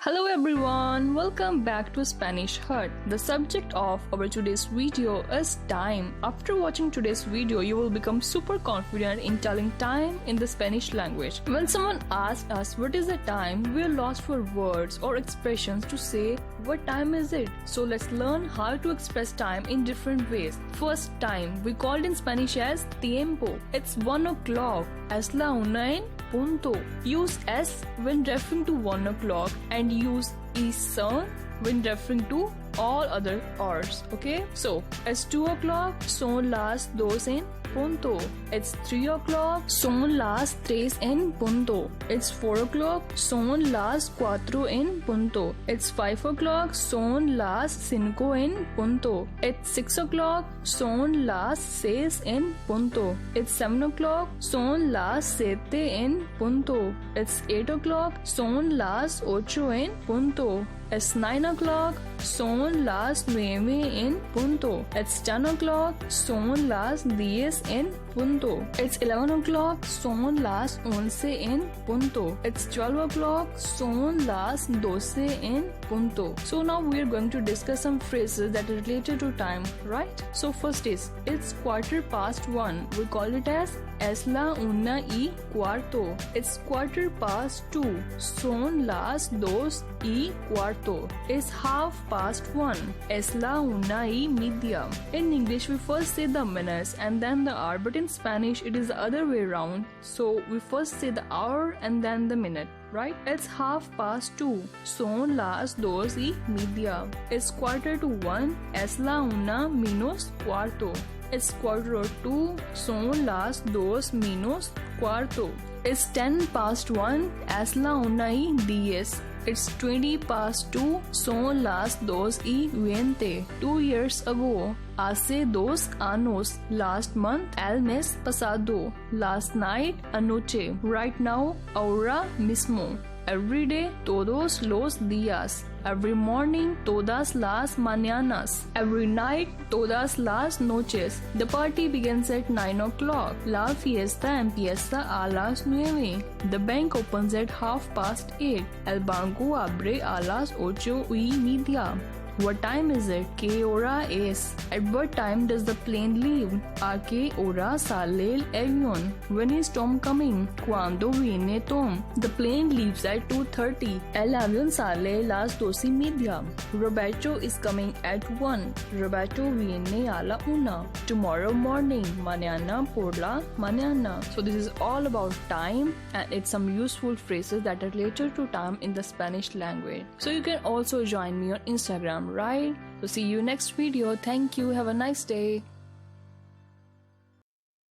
Hello everyone, welcome back to Spanish Hut. The subject of our today's video is time. After watching today's video, you will become super confident in telling time in the Spanish language. When someone asks us what is the time, we are lost for words or expressions to say what time is it. So let's learn how to express time in different ways. First, time, we call it in Spanish as tiempo. It's 1 o'clock. Es la una en punto. Use es when referring to 1 o'clock and use y son when referring to all other hours. Okay, so it's 2 o'clock, son las dos en punto. It's 3 o'clock, son las tres en punto. It's 4 o'clock, son las cuatro en punto. It's 5 o'clock, son las cinco en punto. It's 6 o'clock, son las seis en punto. It's 7 o'clock, son las siete en punto. It's 8 o'clock, son las ocho en punto. It's 9 o'clock, son las nueve en punto. It's 10 o'clock, son las 10 en punto. It's 11 o'clock, son las 11 en punto. It's 12 o'clock, son las 12 en punto. So now we are going to discuss some phrases that are related to time, right? So first is, it's 1:15. We call it as es la una y cuarto. It's 2:15. Son las dos y cuarto. It's 1:30. Es la una y media. In English, we first say the minutes and then the hour, but in Spanish, it is the other way around. So we first say the hour and then the minute. Right? It's 2:30. Son las dos y media. It's 1:45. Es la una menos cuarto. It's 1:45. Son las dos menos cuarto. It's 1:10. Es la una y 10. It's 2:20. Son las dos y 20. 2 years ago. Hace 2 años. Last month. El mes pasado. Last night. Anoche. Right now. Ahora mismo. Every day. Todos los días. Every morning. Todas las mañanas. Every night. Todas las noches. The party begins at 9 o'clock. La fiesta empieza a las 9. The bank opens at 8:30. El banco abre a las 8:30. What time is it? ¿Qué hora es? At what time does the plane leave? ¿A qué hora sale el avión? When is Tom coming? ¿Cuándo viene Tom? The plane leaves at 2:30. El avión sale las 2:30. Roberto is coming at 1. Roberto viene a la 1. Tomorrow morning. Mañana por la mañana. So this is all about time, and it's some useful phrases that are related to time in the Spanish language. So you can also join me on Instagram, right? So see you next video. Thank you. Have a nice day.